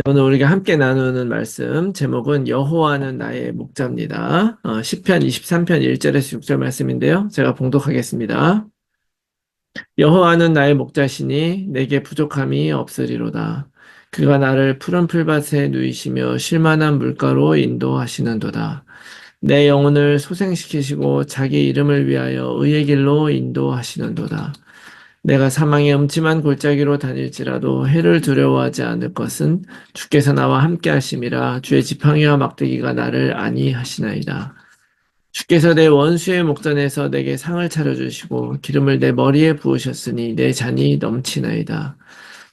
오늘 우리가 함께 나누는 말씀 제목은 여호와는 나의 목자입니다. 시편 23편 1절에서 6절 말씀인데요. 제가 봉독하겠습니다. 여호와는 나의 목자시니 내게 부족함이 없으리로다. 그가 나를 푸른 풀밭에 누이시며 쉴만한 물가로 인도하시는도다. 내 영혼을 소생시키시고 자기 이름을 위하여 의의 길로 인도하시는도다. 내가 사망의 음침한 골짜기로 다닐지라도 해를 두려워하지 않을 것은 주께서 나와 함께 하심이라. 주의 지팡이와 막대기가 나를 안위하시나이다. 주께서 내 원수의 목전에서 내게 상을 차려주시고 기름을 내 머리에 부으셨으니 내 잔이 넘치나이다.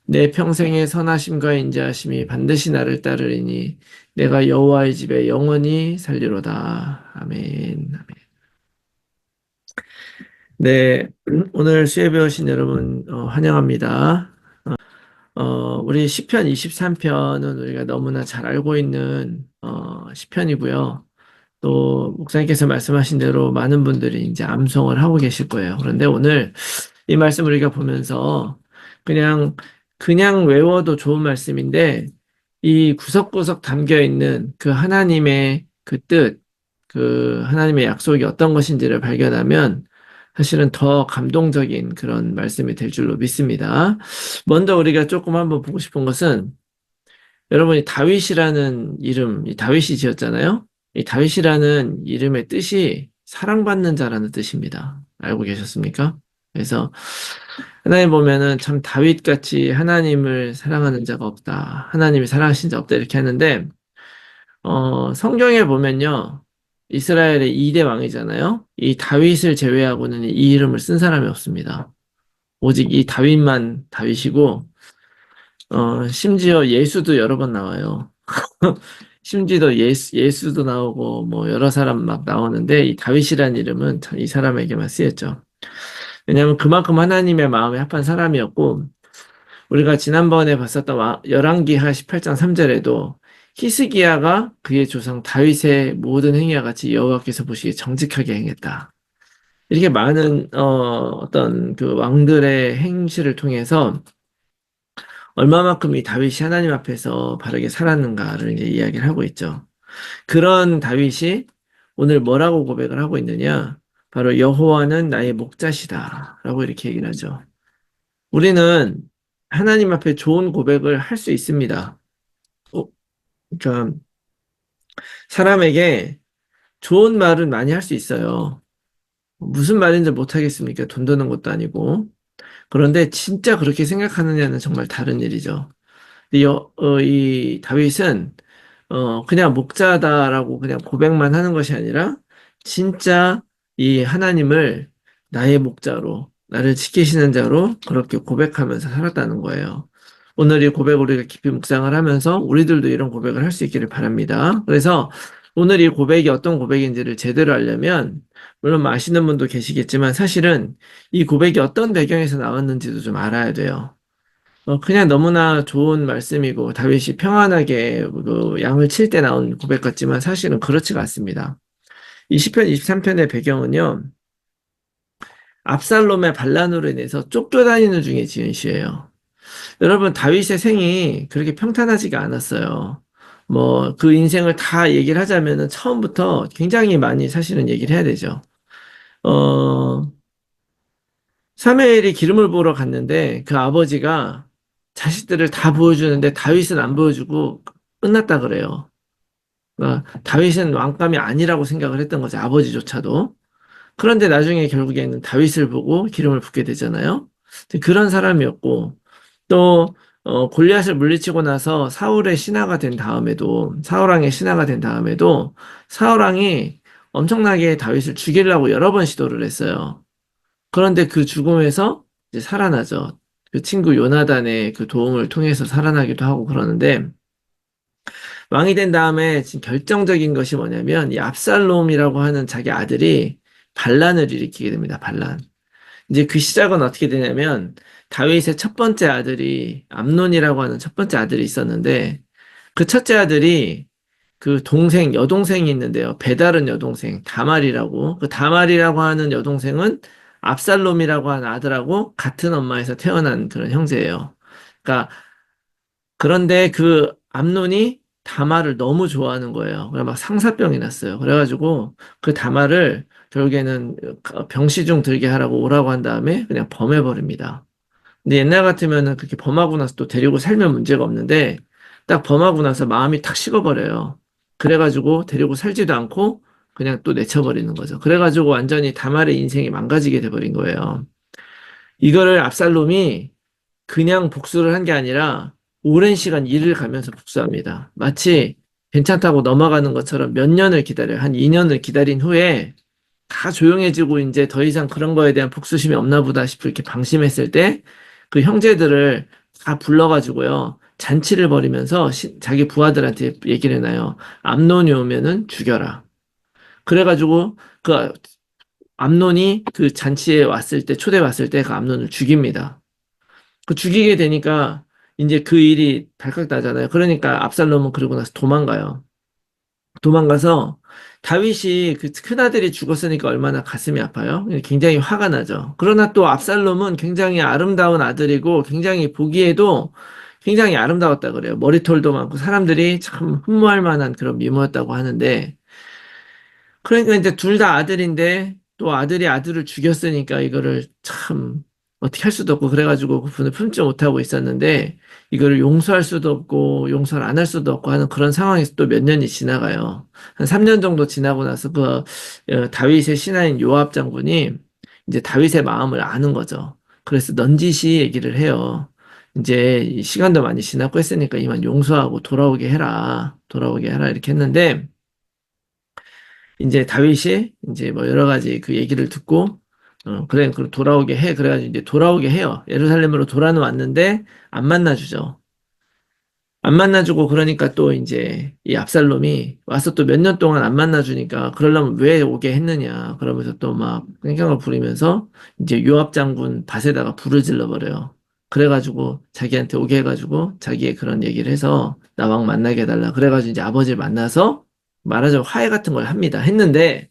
내 평생의 선하심과 인자하심이 반드시 나를 따르리니 내가 여호와의 집에 영원히 살리로다. 아멘. 네, 오늘 수요 배우신 여러분 환영합니다. 우리 시편 23편은 우리가 너무나 잘 알고 있는 시편이고요. 또 목사님께서 말씀하신 대로 많은 분들이 이제 암송을 하고 계실 거예요. 그런데 오늘 이 말씀을 우리가 보면서 그냥 외워도 좋은 말씀인데 이 구석구석 담겨 있는 그 하나님의 그 뜻, 그 하나님의 약속이 어떤 것인지를 발견하면 사실은 더 감동적인 그런 말씀이 될 줄로 믿습니다. 먼저 우리가 조금 한번 보고 싶은 것은 여러분이 다윗이라는 이름, 이 다윗이 지었잖아요. 이 다윗이라는 이름의 뜻이 사랑받는 자라는 뜻입니다. 알고 계셨습니까? 그래서 하나님 보면은 참 다윗같이 하나님을 사랑하는 자가 없다. 하나님이 사랑하신 자 없다. 이렇게 하는데, 성경에 보면요. 이스라엘의 2대 왕이잖아요. 이 다윗을 제외하고는 이 이름을 쓴 사람이 없습니다. 오직 이 다윗만 다윗이고, 심지어 예수도 여러 번 나와요. 심지어 예수도 나오고, 뭐, 여러 사람 막 나오는데, 이 다윗이라는 이름은 이 사람에게만 쓰였죠. 왜냐하면 그만큼 하나님의 마음에 합한 사람이었고, 우리가 지난번에 봤었던 열왕기하 18장 3절에도 히스기야가 그의 조상 다윗의 모든 행위와 같이 여호와께서 보시기에 정직하게 행했다. 이렇게 많은 어떤 그 왕들의 행실을 통해서 얼마만큼 이 다윗이 하나님 앞에서 바르게 살았는가를 이제 이야기를 하고 있죠. 그런 다윗이 오늘 뭐라고 고백을 하고 있느냐? 바로 여호와는 나의 목자시다라고 이렇게 얘기를 하죠. 우리는 하나님 앞에 좋은 고백을 할 수 있습니다. 그러니까 사람에게 좋은 말은 많이 할 수 있어요. 무슨 말인지 못하겠습니까? 돈 드는 것도 아니고. 그런데 진짜 그렇게 생각하느냐는 정말 다른 일이죠. 이 다윗은 그냥 목자다라고 그냥 고백만 하는 것이 아니라 진짜 이 하나님을 나의 목자로 나를 지키시는 자로 그렇게 고백하면서 살았다는 거예요. 오늘 이 고백을 우리가 깊이 묵상을 하면서 우리들도 이런 고백을 할 수 있기를 바랍니다. 그래서 오늘 이 고백이 어떤 고백인지를 제대로 알려면 물론 뭐 아시는 분도 계시겠지만 사실은 이 고백이 어떤 배경에서 나왔는지도 좀 알아야 돼요. 그냥 너무나 좋은 말씀이고 다윗이 평안하게 그 양을 칠 때 나온 고백 같지만 사실은 그렇지가 않습니다. 이 시편 23편의 배경은요. 압살롬의 반란으로 인해서 쫓겨다니는 중에 지은 시예요. 여러분 다윗의 생이 그렇게 평탄하지가 않았어요. 뭐 그 인생을 다 얘기를 하자면은 처음부터 굉장히 많이 사실은 얘기를 해야 되죠. 어, 사무엘이 기름을 부으러 갔는데 그 아버지가 자식들을 다 보여주는데 다윗은 안 보여주고 끝났다 그래요. 그러니까 다윗은 왕감이 아니라고 생각을 했던 거죠. 아버지조차도. 그런데 나중에 결국에는 다윗을 보고 기름을 붓게 되잖아요. 그런 사람이었고 또 골리앗을 물리치고 나서 사울의 신하가 된 다음에도 사울왕의 신하가 된 다음에도 사울왕이 엄청나게 다윗을 죽이려고 여러 번 시도를 했어요. 그런데 그 죽음에서 이제 살아나죠. 그 친구 요나단의 그 도움을 통해서 살아나기도 하고 그러는데 왕이 된 다음에 지금 결정적인 것이 뭐냐면 이 압살롬이라고 하는 자기 아들이 반란을 일으키게 됩니다. 반란. 이제 그 시작은 어떻게 되냐면 다윗의 첫 번째 아들이 암논이라고 하는 첫 번째 아들이 있었는데 그 첫째 아들이 그 동생, 여동생이 있는데요. 배다른 여동생, 다말이라고. 그 다말이라고 하는 여동생은 압살롬이라고 하는 아들하고 같은 엄마에서 태어난 그런 형제예요. 그러니까 그런데 그 암논이 다말을 너무 좋아하는 거예요. 그래 막 상사병이 났어요. 그래가지고 그 다말을 결국에는 병시중 들게 하라고 오라고 한 다음에 그냥 범해버립니다. 근데 옛날 같으면은 그렇게 범하고 나서 또 데리고 살면 문제가 없는데 딱 범하고 나서 마음이 탁 식어버려요. 그래가지고 데리고 살지도 않고 그냥 또 내쳐버리는 거죠. 그래가지고 완전히 다말의 인생이 망가지게 돼버린 거예요. 이거를 압살롬이 그냥 복수를 한 게 아니라 오랜 시간 일을 가면서 복수합니다. 마치 괜찮다고 넘어가는 것처럼 몇 년을 기다려요. 한 2년을 기다린 후에 다 조용해지고 이제 더 이상 그런 거에 대한 복수심이 없나 보다 싶을 이렇게 방심했을 때 그 형제들을 다 불러가지고요. 잔치를 벌이면서 자기 부하들한테 얘기를 해놔요. 암논이 오면은 죽여라. 그래가지고 그 암논이 그 잔치에 왔을 때, 초대 왔을 때 그 암논을 죽입니다. 그 죽이게 되니까 이제 그 일이 발칵 나잖아요. 그러니까 압살롬은 그러고 나서 도망가요. 도망가서 다윗이 그 큰아들이 죽었으니까 얼마나 가슴이 아파요. 굉장히 화가 나죠. 그러나 또 압살롬은 굉장히 아름다운 아들이고 굉장히 보기에도 굉장히 아름다웠다 그래요. 머리털도 많고 사람들이 참 흠모할 만한 그런 미모였다고 하는데 그러니까 이제 둘 다 아들인데 또 아들이 아들을 죽였으니까 이거를 참 어떻게 할 수도 없고 그래가지고 그분을 품지 못하고 있었는데 이거를 용서할 수도 없고 용서를 안 할 수도 없고 하는 그런 상황에서 또 몇 년이 지나가요. 한 3년 정도 지나고 나서 그 다윗의 신하인 요압 장군이 이제 다윗의 마음을 아는 거죠. 그래서 넌지시 얘기를 해요. 이제 이 시간도 많이 지났고 했으니까 이만 용서하고 돌아오게 해라. 돌아오게 해라 이렇게 했는데 이제 다윗이 이제 뭐 여러 가지 그 얘기를 듣고 그래 그럼 돌아오게 해 그래가지고 이제 돌아오게 해요. 예루살렘으로 돌아는 왔는데 안 만나주죠. 안 만나주고 그러니까 또 이제 이 압살롬이 와서 또 몇 년 동안 안 만나주니까 그러려면 왜 오게 했느냐 그러면서 또 막 깽깽을 부리면서 이제 요압 장군 밭에다가 불을 질러 버려요. 그래가지고 자기한테 오게 해가지고 자기의 그런 얘기를 해서 나왕 만나게 해달라. 그래가지고 이제 아버지를 만나서 말하자면 화해 같은 걸 합니다. 했는데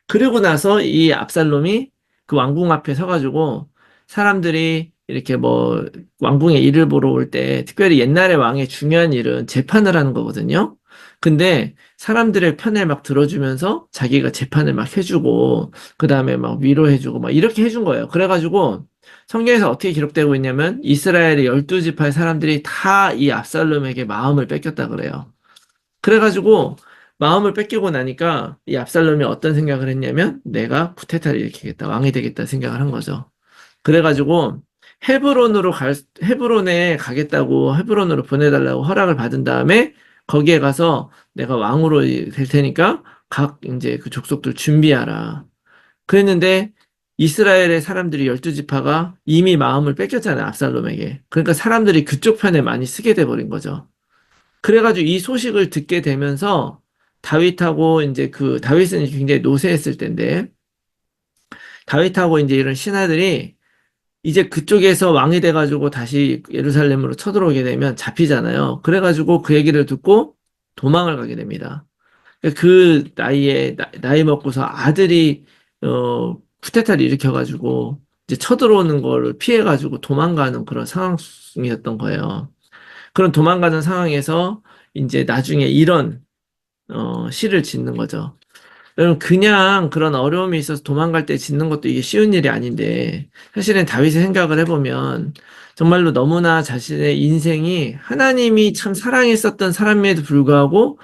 그리고 나서 이 압살롬이 그 왕궁 앞에 서가지고 사람들이 이렇게 뭐 왕궁에 일을 보러 올 때 특별히 옛날의 왕의 중요한 일은 재판을 하는 거거든요. 근데 사람들의 편을 막 들어주면서 자기가 재판을 막 해주고 그 다음에 막 위로해주고 막 이렇게 해준 거예요. 그래가지고 성경에서 어떻게 기록되고 있냐면 이스라엘의 12지파의 사람들이 다 이 압살롬에게 마음을 뺏겼다 그래요. 그래가지고 마음을 뺏기고 나니까 이 압살롬이 어떤 생각을 했냐면 내가 쿠데타를 일으키겠다, 왕이 되겠다 생각을 한 거죠. 그래가지고 헤브론에 가겠다고 헤브론으로 보내달라고 허락을 받은 다음에 거기에 가서 내가 왕으로 될 테니까 각 이제 그 족속들 준비하라. 그랬는데 이스라엘의 사람들이 12지파가 이미 마음을 뺏겼잖아요, 압살롬에게. 그러니까 사람들이 그쪽 편에 많이 쓰게 돼 버린 거죠. 그래가지고 이 소식을 듣게 되면서 다윗하고 이제 그 다윗은 굉장히 노쇠했을 텐데 다윗하고 이제 이런 신하들이 이제 그쪽에서 왕이 돼가지고 다시 예루살렘으로 쳐들어오게 되면 잡히잖아요. 그래가지고 그 얘기를 듣고 도망을 가게 됩니다. 그 나이에 나이 먹고서 아들이 쿠데타를 일으켜가지고 이제 쳐들어오는 거를 피해가지고 도망가는 그런 상황이었던 거예요. 그런 도망가는 상황에서 이제 나중에 이런 시를 짓는 거죠. 여러분 그냥 그런 어려움이 있어서 도망갈 때 짓는 것도 이게 쉬운 일이 아닌데 사실은 다윗의 생각을 해보면 정말로 너무나 자신의 인생이 하나님이 참 사랑했었던 사람임에도 불구하고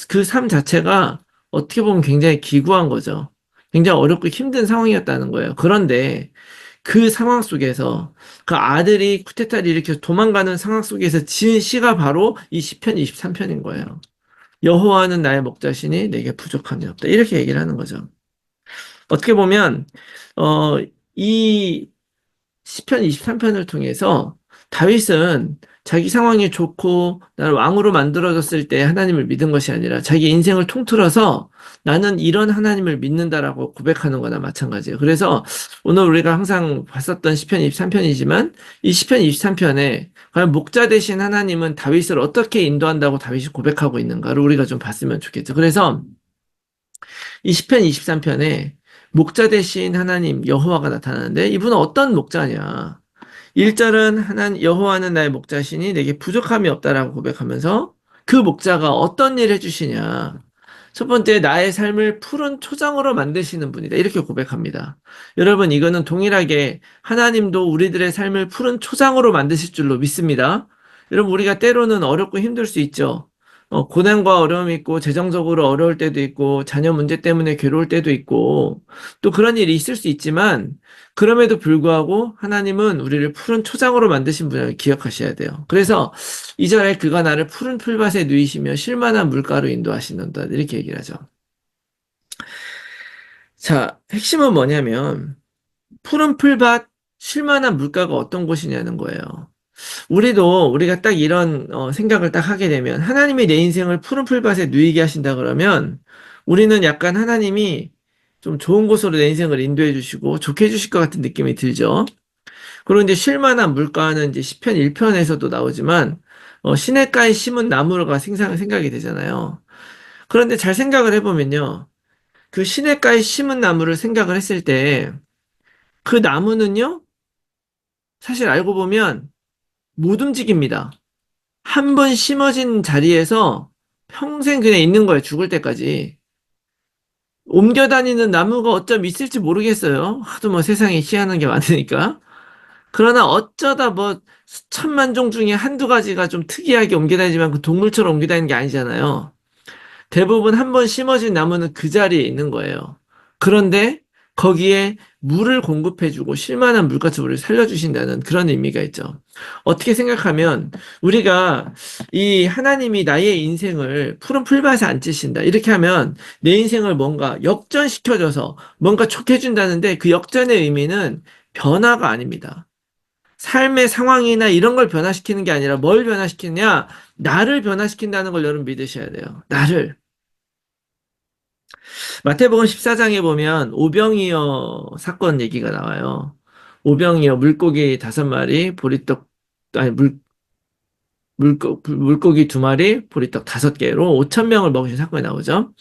그 삶 자체가 어떻게 보면 굉장히 기구한 거죠. 굉장히 어렵고 힘든 상황이었다는 거예요. 그런데 그 상황 속에서 그 아들이 쿠데타를 일으켜서 도망가는 상황 속에서 지은 시가 바로 이 시편 23편인 거예요. 여호와는 나의 목자시니 내게 부족함이 없다. 이렇게 얘기를 하는 거죠. 어떻게 보면 어, 이 시편 23편을 통해서 다윗은 자기 상황이 좋고 나를 왕으로 만들어졌을 때 하나님을 믿은 것이 아니라 자기 인생을 통틀어서 나는 이런 하나님을 믿는다라고 고백하는 거나 마찬가지예요. 그래서 오늘 우리가 항상 봤었던 시편 23편이지만 이 시편 23편에 과연 목자 되신 하나님은 다윗을 어떻게 인도한다고 다윗이 고백하고 있는가를 우리가 좀 봤으면 좋겠죠. 그래서 이 시편 23편에 목자 되신 하나님 여호와가 나타나는데 이분은 어떤 목자냐? 1절은 여호와는 나의 목자시니 내게 부족함이 없다라고 고백하면서 그 목자가 어떤 일 해주시냐? 첫 번째, 나의 삶을 푸른 초장으로 만드시는 분이다. 이렇게 고백합니다. 여러분, 이거는 동일하게 하나님도 우리들의 삶을 푸른 초장으로 만드실 줄로 믿습니다. 여러분, 우리가 때로는 어렵고 힘들 수 있죠. 고난과 어려움이 있고, 재정적으로 어려울 때도 있고, 자녀 문제 때문에 괴로울 때도 있고, 또 그런 일이 있을 수 있지만, 그럼에도 불구하고 하나님은 우리를 푸른 초장으로 만드신 분을 기억하셔야 돼요. 그래서 이절에 그가 나를 푸른 풀밭에 누이시며 쉴만한 물가로 인도하시는다. 이렇게 얘기를 하죠. 자, 핵심은 뭐냐면 푸른 풀밭, 쉴만한 물가가 어떤 곳이냐는 거예요. 우리가 딱 이런 생각을 딱 하게 되면 하나님이 내 인생을 푸른 풀밭에 누이게 하신다 그러면 우리는 약간 하나님이 좀 좋은 곳으로 내 인생을 인도해 주시고 좋게 해 주실 것 같은 느낌이 들죠. 그리고 이제 쉴만한 물가는 이제 시편 1편에서도 나오지만 시냇가에 심은 나무가 생각이 되잖아요. 그런데 잘 생각을 해보면요. 그 시냇가에 심은 나무를 생각을 했을 때 그 나무는요. 사실 알고 보면 못 움직입니다. 한 번 심어진 자리에서 평생 그냥 있는 거예요. 죽을 때까지. 옮겨 다니는 나무가 어쩜 있을지 모르겠어요. 하도 뭐 세상에 희한한 게 많으니까. 그러나 어쩌다 뭐 수천만 종 중에 한두 가지가 좀 특이하게 옮겨 다니지만 그 동물처럼 옮겨 다니는 게 아니잖아요. 대부분 한 번 심어진 나무는 그 자리에 있는 거예요. 그런데 거기에 물을 공급해주고 쉴만한 물가집을 살려주신다는 그런 의미가 있죠. 어떻게 생각하면 우리가 이 하나님이 나의 인생을 푸른 풀밭에 앉히신다. 이렇게 하면 내 인생을 뭔가 역전시켜줘서 뭔가 좋게 해준다는데 그 역전의 의미는 변화가 아닙니다. 삶의 상황이나 이런 걸 변화시키는 게 아니라 뭘 변화시키느냐? 나를 변화시킨다는 걸 여러분 믿으셔야 돼요. 나를. 마태복음 14장에 보면 오병이어 사건 얘기가 나와요. 오병이어 물고기 5마리, 보리떡, 아니, 물고기 2마리, 보리떡 5개로 5천 명을 먹으신 사건이 나오죠.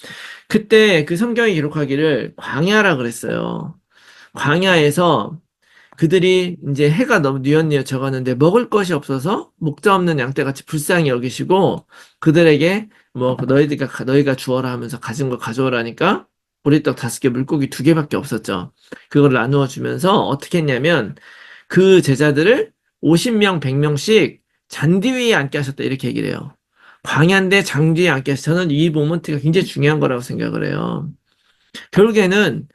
그때 그 성경이 기록하기를 광야라 그랬어요. 광야에서 그들이 이제 해가 너무 뉘엿뉘엿 져가는데 먹을 것이 없어서 목자 없는 양떼같이 불쌍히 여기시고 그들에게 뭐 너희가 주어라 하면서 가진 걸 가져오라니까 보리떡 5개 물고기 2개밖에 없었죠. 그걸 나누어 주면서 어떻게 했냐면 그 제자들을 50명 100명씩 잔디 위에 앉게 하셨다 이렇게 얘기를 해요. 광야인데 잔디 위에 앉게 하셨다. 저는 이 모먼트가 굉장히 중요한 거라고 생각을 해요. 결국에는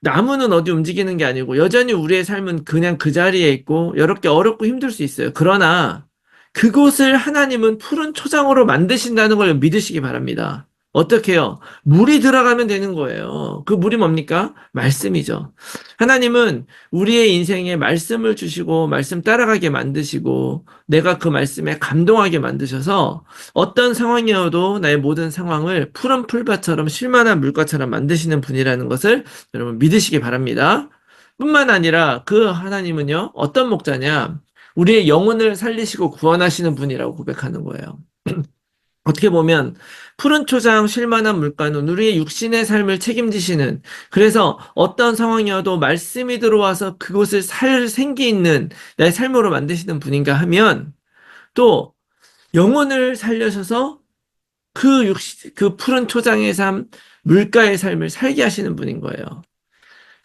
나무는 어디 움직이는 게 아니고 여전히 우리의 삶은 그냥 그 자리에 있고 여롭게 어렵고 힘들 수 있어요. 그러나 그곳을 하나님은 푸른 초장으로 만드신다는 걸 믿으시기 바랍니다. 어떻게요? 물이 들어가면 되는 거예요. 그 물이 뭡니까? 말씀이죠. 하나님은 우리의 인생에 말씀을 주시고 말씀 따라가게 만드시고 내가 그 말씀에 감동하게 만드셔서 어떤 상황이어도 나의 모든 상황을 푸른 풀밭처럼 쉴만한 물가처럼 만드시는 분이라는 것을 여러분 믿으시기 바랍니다. 뿐만 아니라 그 하나님은요, 어떤 목자냐? 우리의 영혼을 살리시고 구원하시는 분이라고 고백하는 거예요. 어떻게 보면 푸른 초장 쉴만한 물가는 우리의 육신의 삶을 책임지시는 그래서 어떤 상황이어도 말씀이 들어와서 그곳을 살 생기 있는 나의 삶으로 만드시는 분인가 하면 또 영혼을 살려셔서 그 푸른 초장의 삶, 물가의 삶을 살게 하시는 분인 거예요.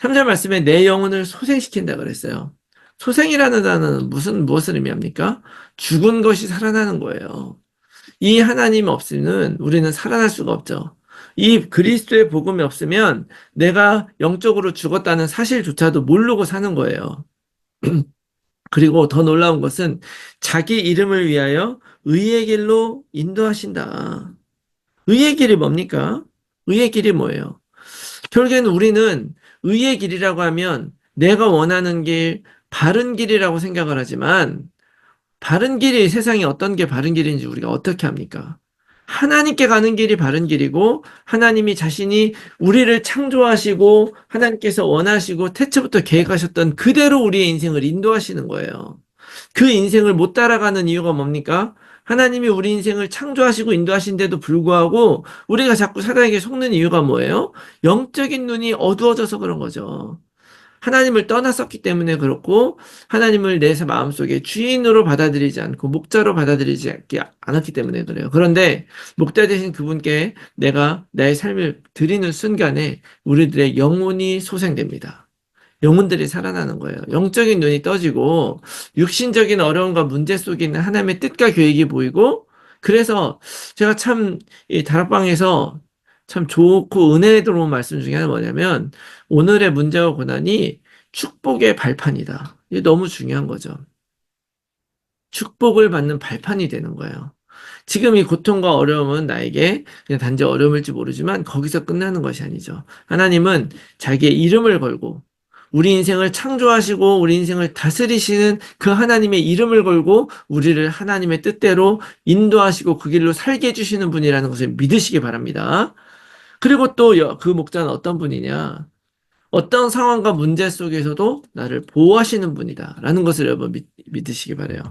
3절 말씀에 내 영혼을 소생시킨다 그랬어요. 소생이라는 단어는 무엇을 의미합니까? 죽은 것이 살아나는 거예요. 이 하나님 없이는 우리는 살아날 수가 없죠. 이 그리스도의 복음이 없으면 내가 영적으로 죽었다는 사실조차도 모르고 사는 거예요. 그리고 더 놀라운 것은 자기 이름을 위하여 의의 길로 인도하신다. 의의 길이 뭡니까? 의의 길이 뭐예요? 결국에는 우리는 의의 길이라고 하면 내가 원하는 길, 바른 길이라고 생각을 하지만 바른 길이 세상에 어떤 게 바른 길인지 우리가 어떻게 합니까? 하나님께 가는 길이 바른 길이고 하나님이 자신이 우리를 창조하시고 하나님께서 원하시고 태초부터 계획하셨던 그대로 우리의 인생을 인도하시는 거예요. 그 인생을 못 따라가는 이유가 뭡니까? 하나님이 우리 인생을 창조하시고 인도하신데도 불구하고 우리가 자꾸 사단에게 속는 이유가 뭐예요? 영적인 눈이 어두워져서 그런 거죠. 하나님을 떠났었기 때문에 그렇고 하나님을 내 마음속에 주인으로 받아들이지 않고 목자로 받아들이지 않았기 때문에 그래요. 그런데 목자 되신 그분께 내가 나의 삶을 드리는 순간에 우리들의 영혼이 소생됩니다. 영혼들이 살아나는 거예요. 영적인 눈이 떠지고 육신적인 어려움과 문제 속에 있는 하나님의 뜻과 계획이 보이고 그래서 제가 참 이 다락방에서 참 좋고 은혜에 들어온 말씀 중에 하나는 뭐냐면 오늘의 문제와 고난이 축복의 발판이다. 이게 너무 중요한 거죠. 축복을 받는 발판이 되는 거예요. 지금 이 고통과 어려움은 나에게 그냥 단지 어려움일지 모르지만 거기서 끝나는 것이 아니죠. 하나님은 자기의 이름을 걸고 우리 인생을 창조하시고 우리 인생을 다스리시는 그 하나님의 이름을 걸고 우리를 하나님의 뜻대로 인도하시고 그 길로 살게 해주시는 분이라는 것을 믿으시기 바랍니다. 그리고 또 그 목자는 어떤 분이냐? 어떤 상황과 문제 속에서도 나를 보호하시는 분이다. 라는 것을 여러분 믿으시기 바래요.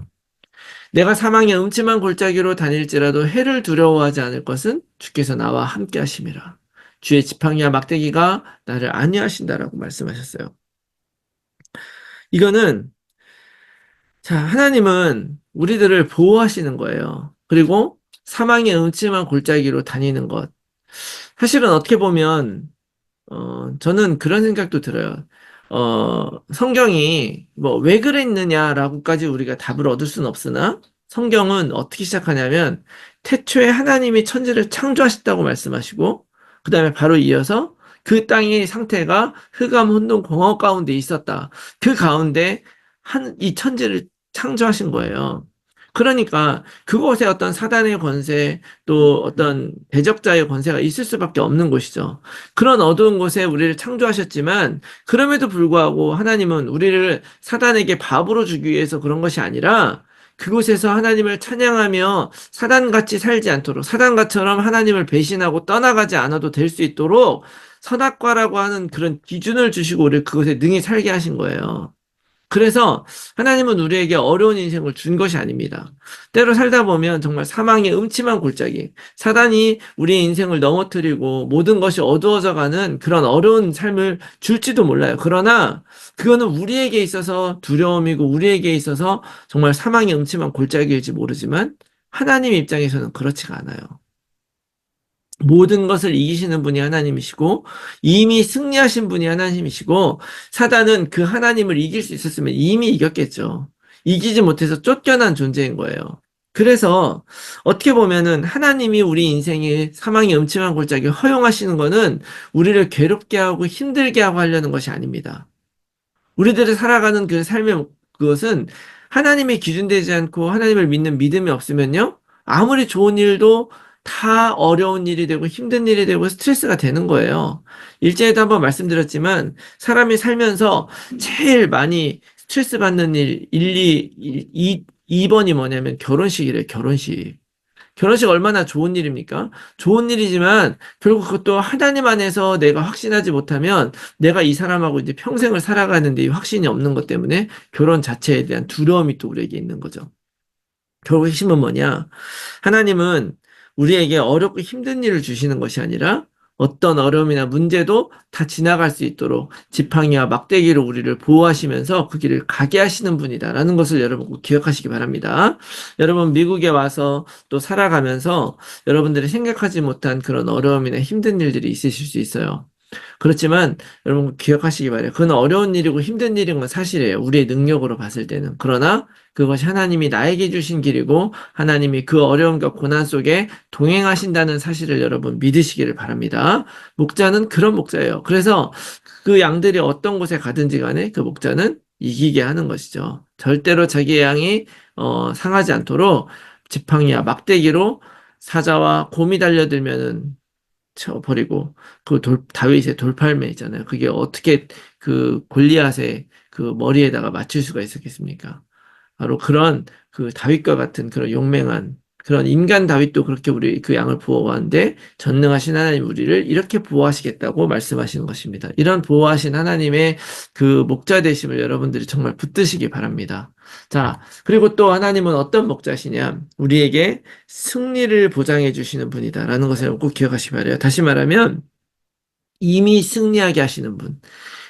내가 사망의 음침한 골짜기로 다닐지라도 해를 두려워하지 않을 것은 주께서 나와 함께 하심이라. 주의 지팡이와 막대기가 나를 안위하신다라고 말씀하셨어요. 이거는 자, 하나님은 우리들을 보호하시는 거예요. 그리고 사망의 음침한 골짜기로 다니는 것. 사실은 어떻게 보면 저는 그런 생각도 들어요. 성경이 뭐 왜 그랬느냐라고까지 우리가 답을 얻을 수는 없으나 성경은 어떻게 시작하냐면 태초에 하나님이 천지를 창조하셨다고 말씀하시고 그 다음에 바로 이어서 그 땅의 상태가 흑암, 혼돈, 공허 가운데 있었다. 그 가운데 이 천지를 창조하신 거예요. 그러니까 그곳에 어떤 사단의 권세 또 어떤 대적자의 권세가 있을 수밖에 없는 곳이죠. 그런 어두운 곳에 우리를 창조하셨지만 그럼에도 불구하고 하나님은 우리를 사단에게 밥으로 주기 위해서 그런 것이 아니라 그곳에서 하나님을 찬양하며 사단같이 살지 않도록 사단같처럼 하나님을 배신하고 떠나가지 않아도 될 수 있도록 선악과라고 하는 그런 기준을 주시고 우리를 그곳에 능히 살게 하신 거예요. 그래서 하나님은 우리에게 어려운 인생을 준 것이 아닙니다. 때로 살다 보면 정말 사망의 음침한 골짜기, 사단이 우리의 인생을 넘어뜨리고 모든 것이 어두워져 가는 그런 어려운 삶을 줄지도 몰라요. 그러나 그거는 우리에게 있어서 두려움이고 우리에게 있어서 정말 사망의 음침한 골짜기일지 모르지만 하나님 입장에서는 그렇지가 않아요. 모든 것을 이기시는 분이 하나님이시고 이미 승리하신 분이 하나님이시고 사단은 그 하나님을 이길 수 있었으면 이미 이겼겠죠. 이기지 못해서 쫓겨난 존재인 거예요. 그래서 어떻게 보면은 하나님이 우리 인생의 사망의 음침한 골짜기를 허용하시는 거는 우리를 괴롭게 하고 힘들게 하고 하려는 것이 아닙니다. 우리들이 살아가는 그 삶의 그것은 하나님의 기준되지 않고 하나님을 믿는 믿음이 없으면요. 아무리 좋은 일도 다 어려운 일이 되고 힘든 일이 되고 스트레스가 되는 거예요. 일전에도 한번 말씀드렸지만 사람이 살면서 제일 많이 스트레스 받는 일 2번이 뭐냐면 결혼식이래요. 결혼식. 결혼식 얼마나 좋은 일입니까? 좋은 일이지만 결국 그것도 하나님 안에서 내가 확신하지 못하면 내가 이 사람하고 이제 평생을 살아가는데 이 확신이 없는 것 때문에 결혼 자체에 대한 두려움이 또 우리에게 있는 거죠. 결국 핵심은 뭐냐? 하나님은 우리에게 어렵고 힘든 일을 주시는 것이 아니라 어떤 어려움이나 문제도 다 지나갈 수 있도록 지팡이와 막대기로 우리를 보호하시면서 그 길을 가게 하시는 분이다라는 것을 여러분 꼭 기억하시기 바랍니다. 여러분 미국에 와서 또 살아가면서 여러분들이 생각하지 못한 그런 어려움이나 힘든 일들이 있으실 수 있어요. 그렇지만 여러분 기억하시기 바래요. 그건 어려운 일이고 힘든 일인 건 사실이에요. 우리의 능력으로 봤을 때는. 그러나 그것이 하나님이 나에게 주신 길이고 하나님이 그 어려움과 고난 속에 동행하신다는 사실을 여러분 믿으시기를 바랍니다. 목자는 그런 목자예요. 그래서 그 양들이 어떤 곳에 가든지 간에 그 목자는 이기게 하는 것이죠. 절대로 자기의 양이 상하지 않도록 지팡이와 막대기로 사자와 곰이 달려들면은 쳐버리고 그 다윗의 돌팔매 있잖아요. 그게 어떻게 그 골리앗의 그 머리에다가 맞출 수가 있었겠습니까? 바로 그런 그 다윗과 같은 그런 용맹한 그런 인간 다윗도 그렇게 우리 그 양을 보호하는데 전능하신 하나님 우리를 이렇게 보호하시겠다고 말씀하시는 것입니다. 이런 보호하신 하나님의 그 목자 되심을 여러분들이 정말 붙드시기 바랍니다. 자, 그리고 또 하나님은 어떤 목자시냐? 우리에게 승리를 보장해 주시는 분이다라는 것을 꼭 기억하시기 바래요. 다시 말하면 이미 승리하게 하시는 분.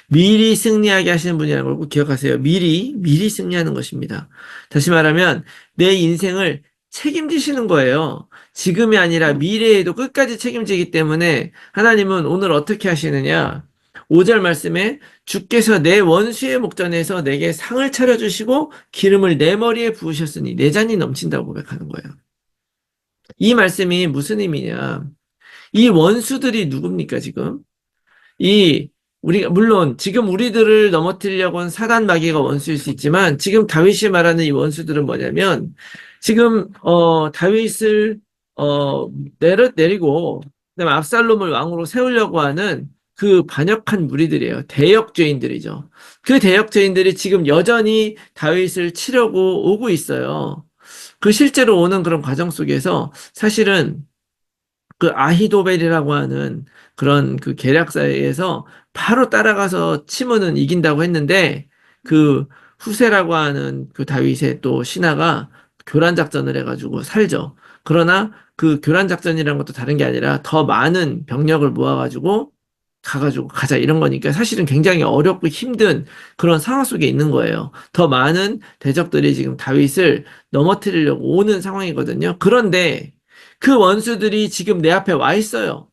미리 승리하게 하시는 분이라는 걸 꼭 기억하세요. 미리 승리하는 것입니다. 다시 말하면 내 인생을 책임지시는 거예요. 지금이 아니라 미래에도 끝까지 책임지기 때문에 하나님은 오늘 어떻게 하시느냐? 5절 말씀에 주께서 내 원수의 목전에서 내게 상을 차려주시고 기름을 내 머리에 부으셨으니 내 잔이 넘친다고 고백하는 거예요. 이 말씀이 무슨 의미냐? 이 원수들이 누굽니까, 지금? 우리가, 물론, 지금 우리들을 넘어뜨리려고 한 사단 마귀가 원수일 수 있지만, 지금 다윗이 말하는 이 원수들은 뭐냐면, 지금, 다윗을, 어, 내리고, 그다음에 압살롬을 왕으로 세우려고 하는 그 반역한 무리들이에요. 대역죄인들이죠. 그 대역죄인들이 지금 여전히 다윗을 치려고 오고 있어요. 그 실제로 오는 그런 과정 속에서 사실은 그 아히도벨이라고 하는 그런 그 계략사에서 바로 따라가서 치면은 이긴다고 했는데 그 후세라고 하는 그 다윗의 또 신하가 교란 작전을 해가지고 살죠. 그러나 그 교란 작전이라는 것도 다른 게 아니라 더 많은 병력을 모아가지고 가가지고 가자 이런 거니까 사실은 굉장히 어렵고 힘든 그런 상황 속에 있는 거예요. 더 많은 대적들이 지금 다윗을 넘어뜨리려고 오는 상황이거든요. 그런데 그 원수들이 지금 내 앞에 와 있어요.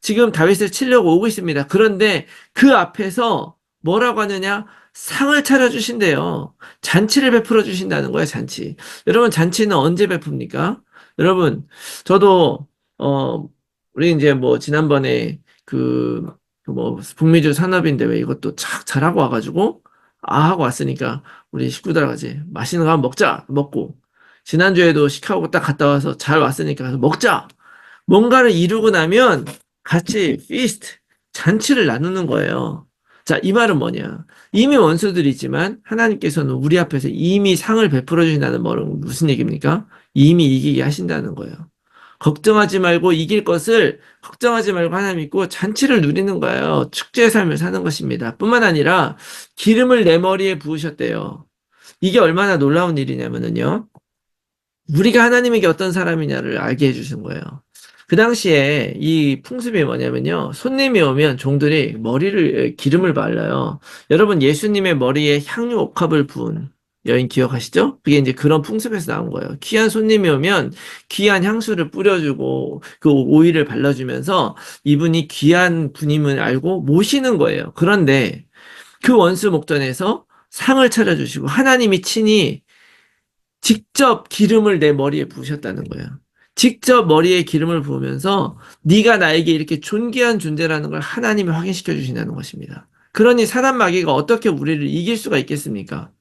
지금 다윗을 치려고 오고 있습니다. 그런데 그 앞에서 뭐라고 하느냐? 상을 차려주신대요. 잔치를 베풀어 주신다는 거예요, 잔치. 여러분, 잔치는 언제 베풉니까? 여러분, 저도, 어, 우리 이제 뭐, 지난번에 북미주 산업인대회 이것도 착 잘하고 와가지고, 하고 왔으니까, 우리 식구들 같이 맛있는 거 한번 먹자! 먹고, 지난주에도 시카고 딱 갔다 와서 잘 왔으니까 가서 먹자! 뭔가를 이루고 나면 같이 피스트, 잔치를 나누는 거예요. 자, 이 말은 뭐냐? 이미 원수들이지만 하나님께서는 우리 앞에서 이미 상을 베풀어 주신다는 말은 무슨 얘기입니까? 이미 이기게 하신다는 거예요. 걱정하지 말고 이길 것을 걱정하지 말고 하나님 믿고 잔치를 누리는 거예요. 축제의 삶을 사는 것입니다. 뿐만 아니라 기름을 내 머리에 부으셨대요. 이게 얼마나 놀라운 일이냐면요. 우리가 하나님에게 어떤 사람이냐를 알게 해주신 거예요. 그 당시에 이 풍습이 뭐냐면요. 손님이 오면 종들이 기름을 발라요. 여러분, 예수님의 머리에 향유 옥합을 부은 여인 기억하시죠? 그게 이제 그런 풍습에서 나온 거예요. 귀한 손님이 오면 귀한 향수를 뿌려주고 그 오일을 발라주면서 이분이 귀한 분임을 알고 모시는 거예요. 그런데 그 원수 목전에서 상을 차려주시고 하나님이 친히 직접 기름을 내 머리에 부으셨다는 거예요. 직접 머리에 기름을 부으면서 네가 나에게 이렇게 존귀한 존재라는 걸 하나님이 확인시켜 주신다는 것입니다. 그러니 사단 마귀가 어떻게 우리를 이길 수가 있겠습니까?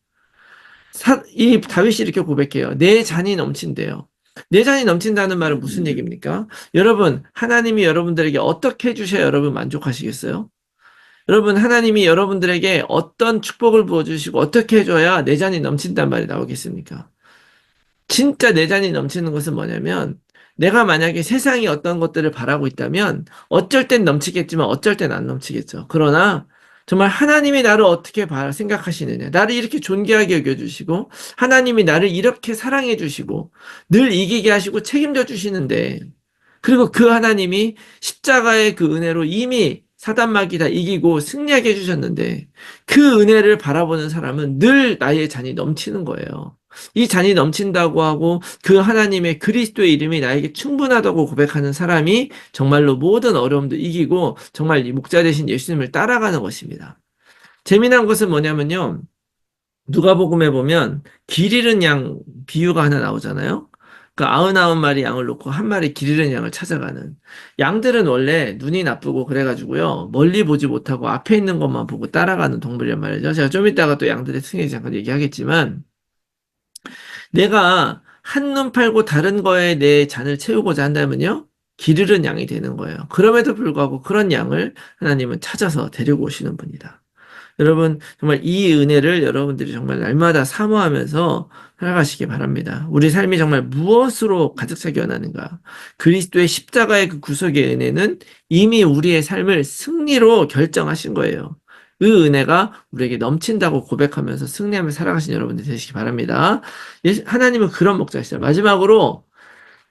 이 다윗이 이렇게 고백해요. 내 잔이 넘친대요. 내 잔이 넘친다는 말은 무슨 얘기입니까? 여러분, 하나님이 여러분들에게 어떻게 해주셔야 여러분 만족하시겠어요? 여러분, 하나님이 여러분들에게 어떤 축복을 부어주시고 어떻게 해줘야 내 잔이 넘친단 말이 나오겠습니까? 진짜 내 잔이 넘치는 것은 뭐냐면 내가 만약에 세상이 어떤 것들을 바라고 있다면 어쩔 땐 넘치겠지만 어쩔 땐 안 넘치겠죠. 그러나 정말 하나님이 나를 어떻게 생각하시느냐. 나를 이렇게 존귀하게 여겨주시고 하나님이 나를 이렇게 사랑해 주시고 늘 이기게 하시고 책임져 주시는데 그리고 그 하나님이 십자가의 그 은혜로 이미 사단마귀 다 이기고 승리하게 해주셨는데 그 은혜를 바라보는 사람은 늘 나의 잔이 넘치는 거예요. 이 잔이 넘친다고 하고 그 하나님의 그리스도의 이름이 나에게 충분하다고 고백하는 사람이 정말로 모든 어려움도 이기고 정말 이 목자 되신 예수님을 따라가는 것입니다. 재미난 것은 뭐냐면요. 누가복음에 보면 길 잃은 양 비유가 하나 나오잖아요. 그 99마리 양을 놓고 한 마리 길 잃은 양을 찾아가는. 양들은 원래 눈이 나쁘고 그래가지고요. 멀리 보지 못하고 앞에 있는 것만 보고 따라가는 동물이란 말이죠. 제가 좀 이따가 또 양들의 특징에 잠깐 얘기하겠지만 내가 한눈 팔고 다른 거에 내 잔을 채우고자 한다면요. 길 잃은 양이 되는 거예요. 그럼에도 불구하고 그런 양을 하나님은 찾아서 데리고 오시는 분이다. 여러분, 정말 이 은혜를 여러분들이 정말 날마다 사모하면서 살아가시기 바랍니다. 우리 삶이 정말 무엇으로 가득 차기 원하는가? 그리스도의 십자가의 그 구속의 은혜는 이미 우리의 삶을 승리로 결정하신 거예요. 그 은혜가 우리에게 넘친다고 고백하면서 승리하며 살아가신 여러분들 되시기 바랍니다. 하나님은 그런 목자시죠. 마지막으로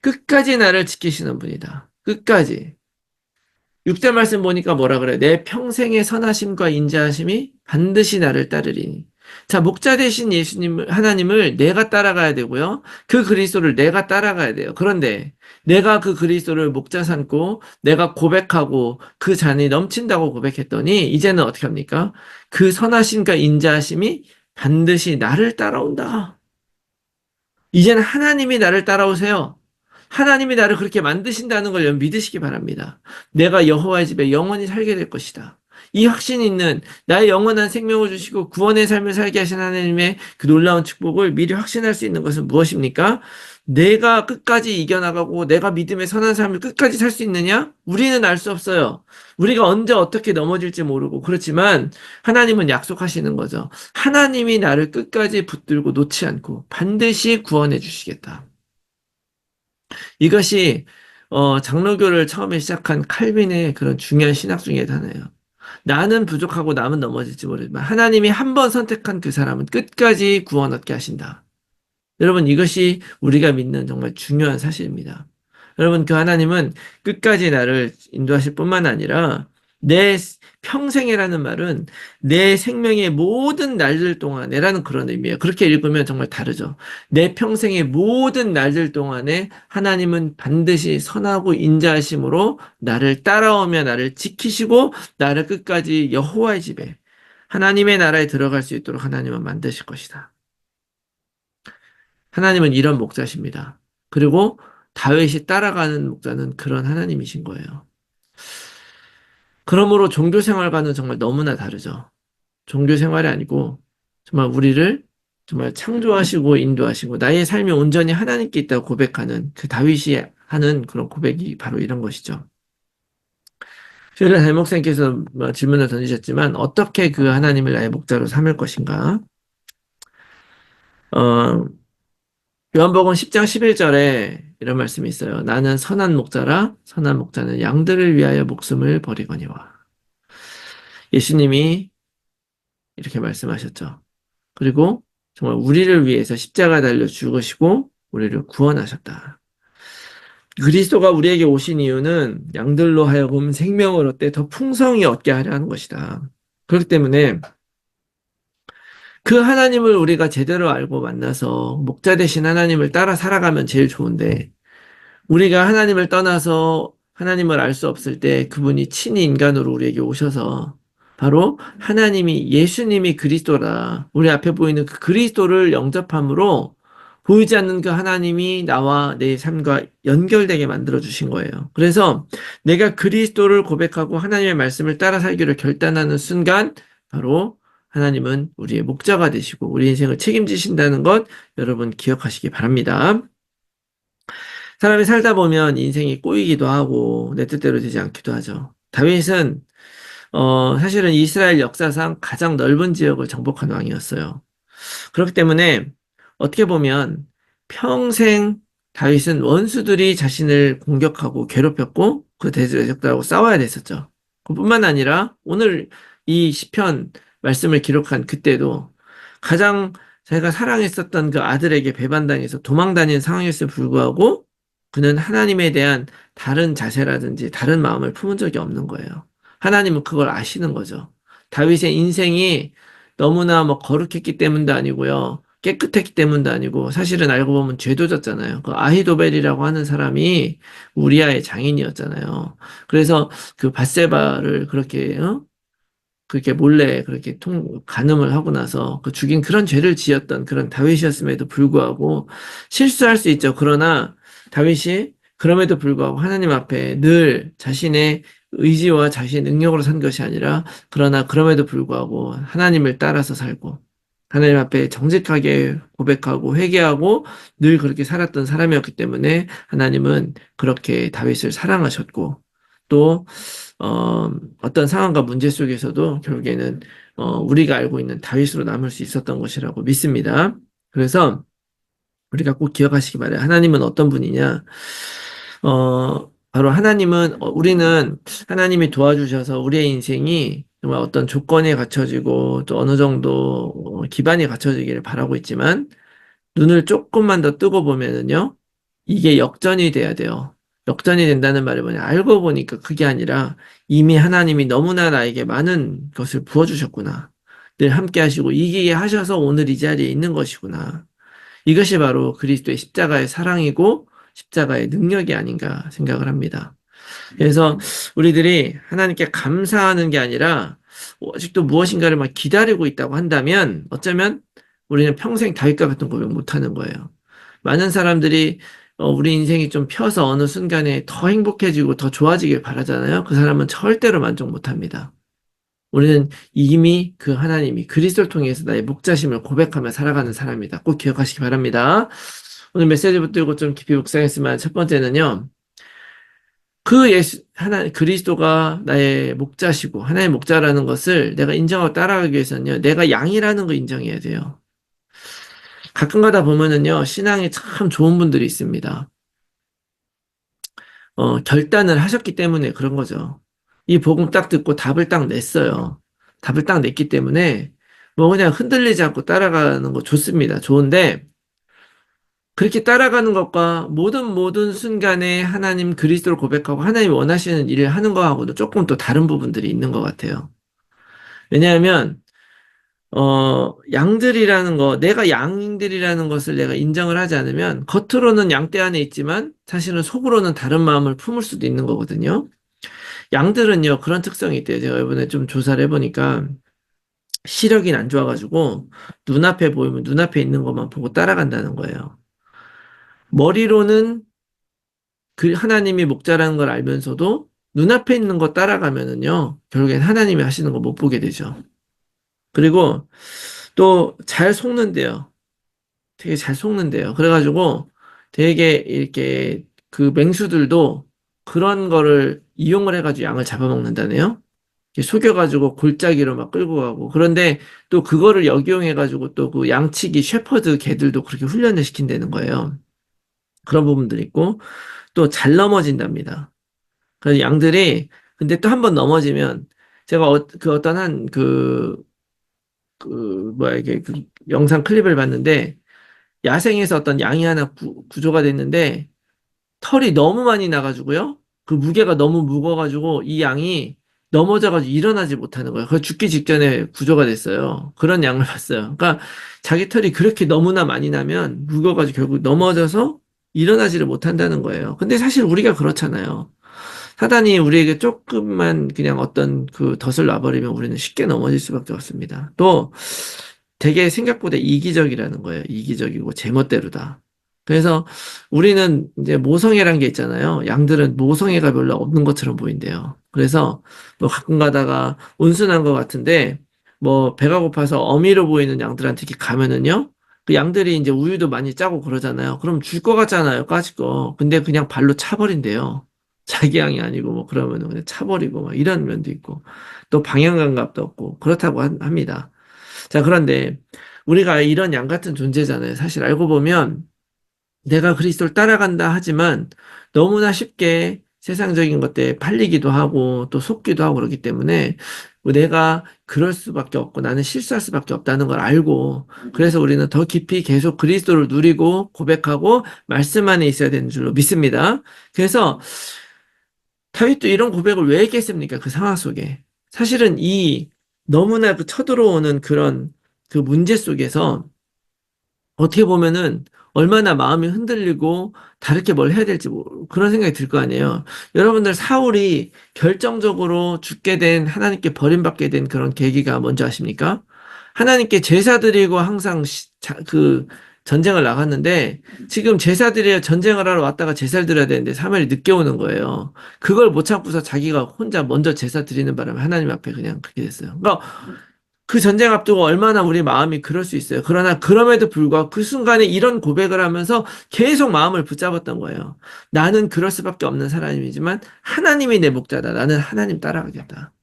끝까지 나를 지키시는 분이다. 끝까지. 6절 말씀 보니까 뭐라 그래요? 내 평생의 선하심과 인자하심이 반드시 나를 따르리니. 자, 목자 되신 하나님을 내가 따라가야 되고요. 그 그리스도를 내가 따라가야 돼요. 그런데 내가 그 그리스도를 목자 삼고 내가 고백하고 그 잔이 넘친다고 고백했더니 이제는 어떻게 합니까? 그 선하심과 인자하심이 반드시 나를 따라온다. 이제는 하나님이 나를 따라오세요. 하나님이 나를 그렇게 만드신다는 걸 믿으시기 바랍니다. 내가 여호와의 집에 영원히 살게 될 것이다. 이 확신이 있는 나의 영원한 생명을 주시고 구원의 삶을 살게 하신 하나님의 그 놀라운 축복을 미리 확신할 수 있는 것은 무엇입니까? 내가 끝까지 이겨나가고 내가 믿음의 선한 삶을 끝까지 살 수 있느냐? 우리는 알 수 없어요. 우리가 언제 어떻게 넘어질지 모르고 그렇지만 하나님은 약속하시는 거죠. 하나님이 나를 끝까지 붙들고 놓지 않고 반드시 구원해 주시겠다. 이것이 장로교를 처음에 시작한 칼빈의 그런 중요한 신학 중에 하나예요. 나는 부족하고 남은 넘어질지 모르지만 하나님이 한 번 선택한 그 사람은 끝까지 구원 얻게 하신다. 여러분, 이것이 우리가 믿는 정말 중요한 사실입니다. 여러분, 그 하나님은 끝까지 나를 인도하실 뿐만 아니라 내 평생이라는 말은 내 생명의 모든 날들 동안에라는 그런 의미예요. 그렇게 읽으면 정말 다르죠. 내 평생의 모든 날들 동안에 하나님은 반드시 선하고 인자하심으로 나를 따라오며 나를 지키시고 나를 끝까지 여호와의 집에 하나님의 나라에 들어갈 수 있도록 하나님은 만드실 것이다. 하나님은 이런 목자십니다. 그리고 다윗이 따라가는 목자는 그런 하나님이신 거예요. 그러므로 종교 생활과는 정말 너무나 다르죠. 종교 생활이 아니고 정말 우리를 정말 창조하시고 인도하시고 나의 삶이 온전히 하나님께 있다고 고백하는 그 다윗이 하는 그런 고백이 바로 이런 것이죠. 슈엘라 달목사님께서 질문을 던지셨지만 어떻게 그 하나님을 나의 목자로 삼을 것인가? 어, 요한복음 10장 11절에 이런 말씀이 있어요. 나는 선한 목자라 선한 목자는 양들을 위하여 목숨을 버리거니와. 예수님이 이렇게 말씀하셨죠. 그리고 정말 우리를 위해서 십자가 달려 죽으시고 우리를 구원하셨다. 그리스도가 우리에게 오신 이유는 양들로 하여금 생명을 얻되 더 풍성히 얻게 하려 하는 것이다. 그렇기 때문에 그 하나님을 우리가 제대로 알고 만나서 목자 되신 하나님을 따라 살아가면 제일 좋은데 우리가 하나님을 떠나서 하나님을 알 수 없을 때 그분이 친히 인간으로 우리에게 오셔서 바로 하나님이 예수님이 그리스도라 우리 앞에 보이는 그 그리스도를 영접함으로 보이지 않는 그 하나님이 나와 내 삶과 연결되게 만들어 주신 거예요. 그래서 내가 그리스도를 고백하고 하나님의 말씀을 따라 살기를 결단하는 순간 바로 하나님은 우리의 목자가 되시고 우리 인생을 책임지신다는 것 여러분 기억하시기 바랍니다. 사람이 살다 보면 인생이 꼬이기도 하고 내 뜻대로 되지 않기도 하죠. 다윗은 사실은 이스라엘 역사상 가장 넓은 지역을 정복한 왕이었어요. 그렇기 때문에 어떻게 보면 평생 다윗은 원수들이 자신을 공격하고 괴롭혔고 그 대적들하고 싸워야 됐었죠. 그뿐만 아니라 오늘 이 시편 말씀을 기록한 그때도 가장 자기가 사랑했었던 그 아들에게 배반당해서 도망다니는 상황이었음에 불구하고 그는 하나님에 대한 다른 자세라든지 다른 마음을 품은 적이 없는 거예요. 하나님은 그걸 아시는 거죠. 다윗의 인생이 너무나 뭐 거룩했기 때문도 아니고요. 깨끗했기 때문도 아니고 사실은 알고 보면 죄도 졌잖아요. 그 아히도벨이라고 하는 사람이 우리아의 장인이었잖아요. 그래서 그 밧세바를 그렇게 몰래 그렇게 간음을 하고 나서 그 죽인 그런 죄를 지었던 그런 다윗이었음에도 불구하고 실수할 수 있죠. 그러나 다윗이 그럼에도 불구하고 하나님 앞에 늘 자신의 의지와 자신의 능력으로 산 것이 아니라 그러나 그럼에도 불구하고 하나님을 따라서 살고 하나님 앞에 정직하게 고백하고 회개하고 늘 그렇게 살았던 사람이었기 때문에 하나님은 그렇게 다윗을 사랑하셨고 또 어떤 상황과 문제 속에서도 결국에는 우리가 알고 있는 다윗으로 남을 수 있었던 것이라고 믿습니다. 그래서 우리가 꼭 기억하시기 바라요. 하나님은 어떤 분이냐? 바로 하나님은 우리는 하나님이 도와주셔서 우리의 인생이 정말 어떤 조건에 갖춰지고 또 어느 정도 기반이 갖춰지기를 바라고 있지만 눈을 조금만 더 뜨고 보면은요, 이게 역전이 돼야 돼요. 역전이 된다는 말이 뭐냐? 알고 보니까 그게 아니라 이미 하나님이 너무나 나에게 많은 것을 부어주셨구나. 늘 함께 하시고 이기게 하셔서 오늘 이 자리에 있는 것이구나. 이것이 바로 그리스도의 십자가의 사랑이고 십자가의 능력이 아닌가 생각을 합니다. 그래서 우리들이 하나님께 감사하는 게 아니라 아직도 무엇인가를 막 기다리고 있다고 한다면 어쩌면 우리는 평생 다윗과 같은 고백 못 하는 거예요. 많은 사람들이 우리 인생이 좀 펴서 어느 순간에 더 행복해지고 더 좋아지길 바라잖아요. 그 사람은 절대로 만족 못 합니다. 우리는 이미 그 하나님이 그리스도를 통해서 나의 목자심을 고백하며 살아가는 사람이다. 꼭 기억하시기 바랍니다. 오늘 메시지 붙들고 좀 깊이 묵상했으면 첫 번째는요. 그 그리스도가 나의 목자시고 하나의 목자라는 것을 내가 인정하고 따라가기 위해서는요. 내가 양이라는 거 인정해야 돼요. 가끔 가다 보면은요. 신앙이 참 좋은 분들이 있습니다. 결단을 하셨기 때문에 그런 거죠. 이 복음 딱 듣고 답을 딱 냈어요. 답을 딱 냈기 때문에 뭐 그냥 흔들리지 않고 따라가는 거 좋습니다. 좋은데 그렇게 따라가는 것과 모든 순간에 하나님 그리스도를 고백하고 하나님이 원하시는 일을 하는 거하고도 조금 또 다른 부분들이 있는 것 같아요. 왜냐하면 양들이라는 거, 내가 양들이라는 것을 내가 인정을 하지 않으면 겉으로는 양떼 안에 있지만 사실은 속으로는 다른 마음을 품을 수도 있는 거거든요. 양들은요, 그런 특성이 있대요. 제가 이번에 좀 조사를 해보니까 시력이 안 좋아가지고 눈앞에 보이면 눈앞에 있는 것만 보고 따라간다는 거예요. 머리로는 그 하나님이 목자라는 걸 알면서도 눈앞에 있는 거 따라가면은요, 결국엔 하나님이 하시는 거 못 보게 되죠. 그리고 또 잘 속는데요. 되게 잘 속는데요. 그래가지고 되게 이렇게 그 맹수들도 그런 거를 이용을 해가지고 양을 잡아먹는다네요. 이렇게 속여가지고 골짜기로 막 끌고 가고. 그런데 또 그거를 역이용해가지고 또 그 양치기 셰퍼드 개들도 그렇게 훈련을 시킨다는 거예요. 그런 부분들이 있고 또 잘 넘어진답니다. 그래서 양들이 근데 또 한 번 넘어지면 제가 그 어떤 한 뭐야 이게 그 영상 클립을 봤는데 야생에서 어떤 양이 하나 구조가 됐는데 털이 너무 많이 나가지고요. 그 무게가 너무 무거워가지고 이 양이 넘어져가지고 일어나지 못하는 거예요. 그 죽기 직전에 구조가 됐어요. 그런 양을 봤어요. 그러니까 자기 털이 그렇게 너무나 많이 나면 무거워가지고 결국 넘어져서 일어나지를 못한다는 거예요. 근데 사실 우리가 그렇잖아요. 사단이 우리에게 조금만 그냥 어떤 그 덫을 놔버리면 우리는 쉽게 넘어질 수밖에 없습니다. 또 되게 생각보다 이기적이라는 거예요. 이기적이고 제멋대로다. 그래서 우리는 이제 모성애란 게 있잖아요. 양들은 모성애가 별로 없는 것처럼 보인대요. 그래서 뭐 가끔 가다가 온순한 것 같은데 뭐 배가 고파서 어미로 보이는 양들한테 이렇게 가면은요. 그 양들이 이제 우유도 많이 짜고 그러잖아요. 그럼 줄 것 같잖아요. 까짓 거. 근데 그냥 발로 차버린대요. 자기 양이 아니고 뭐 그러면 그냥 차버리고 막 이런 면도 있고 또 방향 감각도 없고 그렇다고 합니다. 자, 그런데 우리가 이런 양 같은 존재잖아요. 사실 알고 보면 내가 그리스도를 따라간다 하지만 너무나 쉽게 세상적인 것들에 팔리기도 하고 또 속기도 하고 그렇기 때문에 내가 그럴 수밖에 없고 나는 실수할 수밖에 없다는 걸 알고 그래서 우리는 더 깊이 계속 그리스도를 누리고 고백하고 말씀 안에 있어야 되는 줄로 믿습니다. 그래서 다윗도 이런 고백을 왜 했겠습니까? 그 상황 속에. 사실은 이 너무나 그 쳐들어오는 그런 그 문제 속에서 어떻게 보면은 얼마나 마음이 흔들리고 다르게 뭘 해야 될지 그런 생각이 들 거 아니에요. 여러분들 사울이 결정적으로 죽게 된 하나님께 버림받게 된 그런 계기가 뭔지 아십니까? 하나님께 제사 드리고 항상 그 전쟁을 나갔는데 지금 제사 드려 전쟁을 하러 왔다가 제사를 드려야 되는데 사무엘이 늦게 오는 거예요. 그걸 못 참고서 자기가 혼자 먼저 제사 드리는 바람에 하나님 앞에 그냥 그렇게 됐어요. 그러니까 그 전쟁 앞두고 얼마나 우리 마음이 그럴 수 있어요. 그러나 그럼에도 불구하고 그 순간에 이런 고백을 하면서 계속 마음을 붙잡았던 거예요. 나는 그럴 수밖에 없는 사람이지만 하나님이 내 목자다. 나는 하나님 따라가겠다.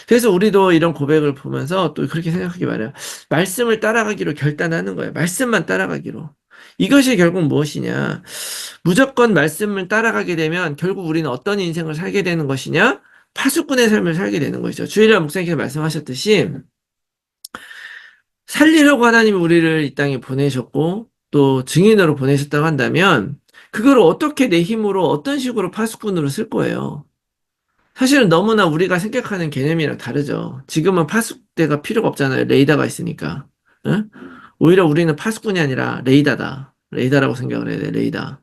그래서 우리도 이런 고백을 보면서 또 그렇게 생각하기 바래요. 말씀을 따라가기로 결단하는 거예요. 말씀만 따라가기로. 이것이 결국 무엇이냐? 무조건 말씀을 따라가게 되면 결국 우리는 어떤 인생을 살게 되는 것이냐? 파수꾼의 삶을 살게 되는 것이죠. 주일날 목사님께서 말씀하셨듯이 살리려고 하나님이 우리를 이 땅에 보내셨고 또 증인으로 보내셨다고 한다면 그걸 어떻게 내 힘으로 어떤 식으로 파수꾼으로 쓸 거예요. 사실은 너무나 우리가 생각하는 개념이랑 다르죠. 지금은 파수대가 필요가 없잖아요. 레이더가 있으니까. 응? 오히려 우리는 파수꾼이 아니라 레이더다. 레이더라고 생각을 해야 돼, 레이더.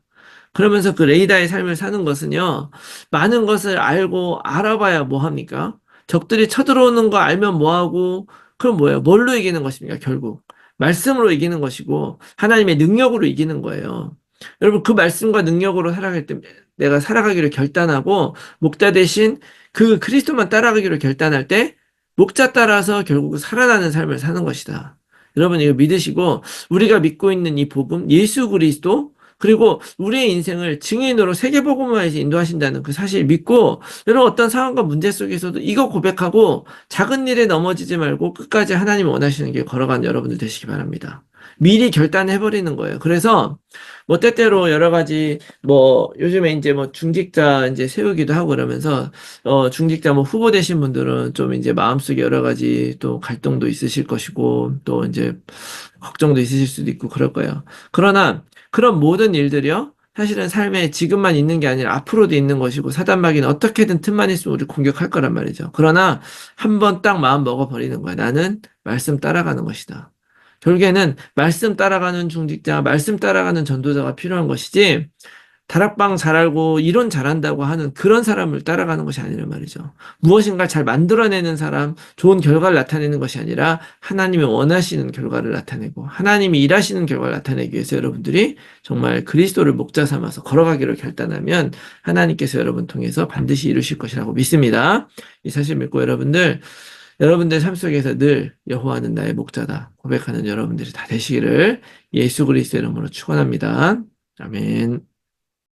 그러면서 그 레이더의 삶을 사는 것은요, 많은 것을 알고 알아봐야 뭐 합니까? 적들이 쳐들어오는 거 알면 뭐 하고, 그럼 뭐예요? 뭘로 이기는 것입니까, 결국? 말씀으로 이기는 것이고, 하나님의 능력으로 이기는 거예요. 여러분, 그 말씀과 능력으로 살아갈 때, 내가 살아가기를 결단하고, 목자 대신 그 그리스도만 따라가기로 결단할 때, 목자 따라서 결국 살아나는 삶을 사는 것이다. 여러분, 이거 믿으시고, 우리가 믿고 있는 이 복음, 예수 그리스도, 그리고 우리의 인생을 증인으로 세계복음화에서 인도하신다는 그 사실 믿고 여러분 어떤 상황과 문제 속에서도 이거 고백하고 작은 일에 넘어지지 말고 끝까지 하나님 원하시는 길 걸어가는 여러분들 되시기 바랍니다. 미리 결단해버리는 거예요. 그래서 뭐 때때로 여러 가지 뭐 요즘에 이제 뭐 중직자 이제 세우기도 하고 그러면서 중직자 뭐 후보 되신 분들은 좀 이제 마음속에 여러 가지 또 갈등도 있으실 것이고 또 이제 걱정도 있으실 수도 있고 그럴 거예요. 그러나 그런 모든 일들이요. 사실은 삶에 지금만 있는 게 아니라 앞으로도 있는 것이고 사단마귀는 어떻게든 틈만 있으면 우리 공격할 거란 말이죠. 그러나 한 번 딱 마음 먹어버리는 거야. 나는 말씀 따라가는 것이다. 결국에는 말씀 따라가는 중직자, 말씀 따라가는 전도자가 필요한 것이지 다락방 잘 알고 이론 잘한다고 하는 그런 사람을 따라가는 것이 아니란 말이죠. 무엇인가 잘 만들어내는 사람, 좋은 결과를 나타내는 것이 아니라 하나님이 원하시는 결과를 나타내고 하나님이 일하시는 결과를 나타내기 위해서 여러분들이 정말 그리스도를 목자 삼아서 걸어가기를 결단하면 하나님께서 여러분 통해서 반드시 이루실 것이라고 믿습니다. 이 사실 믿고 여러분들 삶 속에서 늘 여호와는 나의 목자다 고백하는 여러분들이 다 되시기를 예수 그리스도의 이름으로 축원합니다. 아멘.